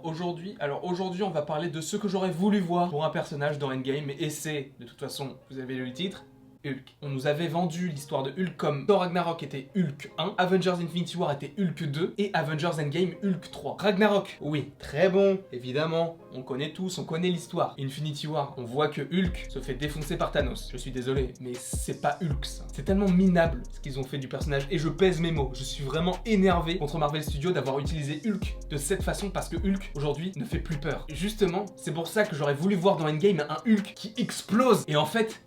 aujourd'hui, on va parler de ce que j'aurais voulu voir pour un personnage dans Endgame, et c'est, de toute façon, vous avez lu le titre, Hulk. On nous avait vendu l'histoire de Hulk comme Thor Ragnarok était Hulk 1, Avengers Infinity War était Hulk 2, et Avengers Endgame Hulk 3. Ragnarok, oui, très bon, évidemment, on connaît tous, on connaît l'histoire. Infinity War, on voit que Hulk se fait défoncer par Thanos. Je suis désolé, mais c'est pas Hulk ça. C'est tellement minable ce qu'ils ont fait du personnage, et je pèse mes mots. Je suis vraiment énervé contre Marvel Studios d'avoir utilisé Hulk de cette façon, parce que Hulk, aujourd'hui, ne fait plus peur. Justement, c'est pour ça que j'aurais voulu voir dans Endgame un Hulk qui explose, et en fait,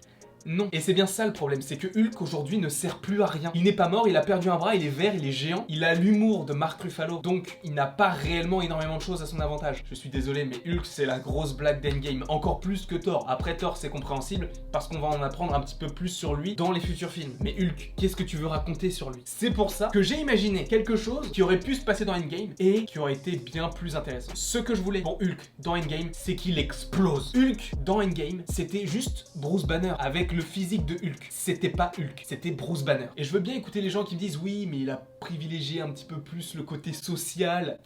non. Et c'est bien ça le problème, c'est que Hulk aujourd'hui ne sert plus à rien. Il n'est pas mort, il a perdu un bras, il est vert, il est géant, il a l'humour de Mark Ruffalo, donc il n'a pas réellement énormément de choses à son avantage. Je suis désolé, mais Hulk c'est la grosse blague d'Endgame, encore plus que Thor. Après Thor c'est compréhensible, parce qu'on va en apprendre un petit peu plus sur lui dans les futurs films. Mais Hulk, qu'est-ce que tu veux raconter sur lui? C'est pour ça que j'ai imaginé quelque chose qui aurait pu se passer dans Endgame, et qui aurait été bien plus intéressant. Ce que je voulais pour Hulk dans Endgame, c'est qu'il explose. Hulk dans Endgame, c'était juste Bruce Banner, avec le physique de Hulk. C'était pas Hulk, c'était Bruce Banner. Et je veux bien écouter les gens qui me disent oui, mais il a privilégié un petit peu plus le côté social.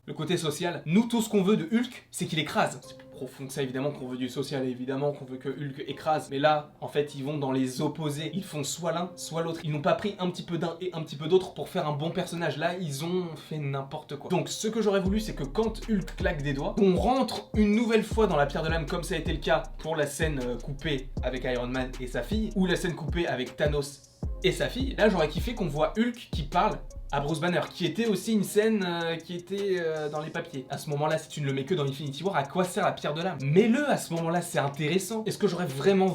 Le côté social. Nous, tout ce qu'on veut de Hulk, c'est qu'il écrase. C'est plus profond que ça, évidemment, qu'on veut du social, et évidemment qu'on veut que Hulk écrase. Mais là, en fait, ils vont dans les opposés. Ils font soit l'un, soit l'autre. Ils n'ont pas pris un petit peu d'un et un petit peu d'autre pour faire un bon personnage. Là, ils ont fait n'importe quoi. Donc, ce que j'aurais voulu, c'est que quand Hulk claque des doigts, on rentre une nouvelle fois dans la pierre de l'âme, comme ça a été le cas pour la scène coupée avec Iron Man et sa fille, ou la scène coupée avec Thanos et sa fille. Là, j'aurais kiffé qu'on voit Hulk qui parle à Bruce Banner, qui était aussi une scène qui était dans les papiers. À ce moment-là, si tu ne le mets que dans Infinity War, à quoi sert la pierre de l'âme? Mets-le à ce moment-là, c'est intéressant. Et ce que j'aurais vraiment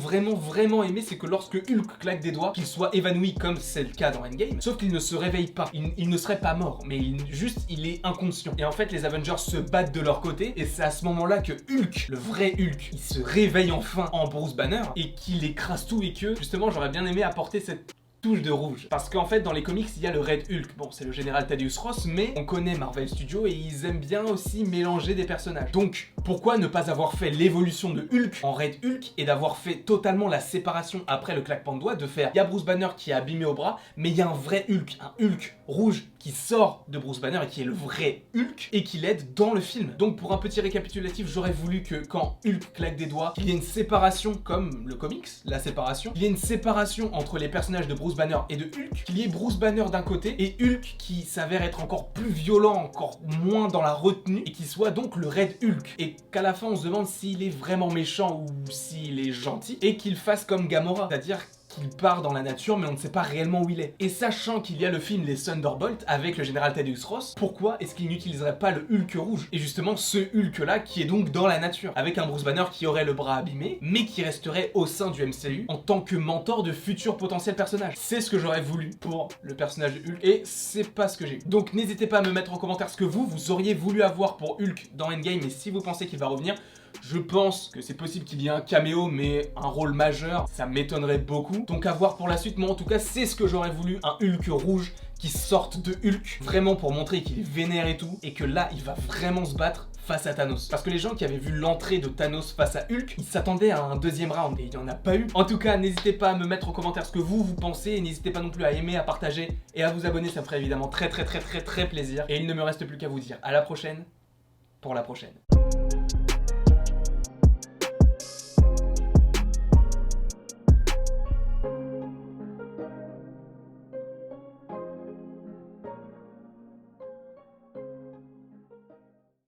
aimé, c'est que lorsque Hulk claque des doigts, qu'il soit évanoui comme c'est le cas dans Endgame, sauf qu'il ne se réveille pas. Il ne serait pas mort, mais il est inconscient. Et en fait, les Avengers se battent de leur côté, et c'est à ce moment-là que Hulk, le vrai Hulk, il se réveille enfin en Bruce Banner, et qu'il écrase tout, et que, justement, j'aurais bien aimé apporter cette touche de rouge. Parce qu'en fait, dans les comics, il y a le Red Hulk. Bon, c'est le général Thaddeus Ross, mais on connaît Marvel Studios et ils aiment bien aussi mélanger des personnages. Donc, pourquoi ne pas avoir fait l'évolution de Hulk en Red Hulk et d'avoir fait totalement la séparation après le claquement de doigts, de faire, il y a Bruce Banner qui est abîmé au bras, mais il y a un vrai Hulk, un Hulk rouge qui sort de Bruce Banner et qui est le vrai Hulk et qui l'aide dans le film. Donc, pour un petit récapitulatif, j'aurais voulu que quand Hulk claque des doigts, qu'il y ait une séparation comme le comics, la séparation, il y ait une séparation entre les personnages de Bruce Banner et de Hulk, qu'il y ait Bruce Banner d'un côté et Hulk qui s'avère être encore plus violent, encore moins dans la retenue, et qui soit donc le Red Hulk, et qu'à la fin on se demande s'il est vraiment méchant ou s'il est gentil, et qu'il fasse comme Gamora, c'est-à-dire qu'il part dans la nature mais on ne sait pas réellement où il est. Et sachant qu'il y a le film Les Thunderbolts avec le général Thaddeus Ross, pourquoi est-ce qu'il n'utiliserait pas le Hulk rouge? Et justement ce Hulk là qui est donc dans la nature, avec un Bruce Banner qui aurait le bras abîmé, mais qui resterait au sein du MCU en tant que mentor de futurs potentiels personnages. C'est ce que j'aurais voulu pour le personnage de Hulk, et c'est pas ce que j'ai eu. Donc n'hésitez pas à me mettre en commentaire ce que vous auriez voulu avoir pour Hulk dans Endgame, et si vous pensez qu'il va revenir. Je pense que c'est possible qu'il y ait un caméo, mais un rôle majeur, ça m'étonnerait beaucoup. Donc à voir pour la suite. Moi en tout cas, c'est ce que j'aurais voulu, un Hulk rouge qui sorte de Hulk, vraiment pour montrer qu'il est vénère et tout, et que là, il va vraiment se battre face à Thanos. Parce que les gens qui avaient vu l'entrée de Thanos face à Hulk, ils s'attendaient à un deuxième round, et il n'y en a pas eu. En tout cas, n'hésitez pas à me mettre en commentaire ce que vous pensez, et n'hésitez pas non plus à aimer, à partager, et à vous abonner, ça me ferait évidemment très plaisir. Et il ne me reste plus qu'à vous dire à la prochaine, pour la prochaine.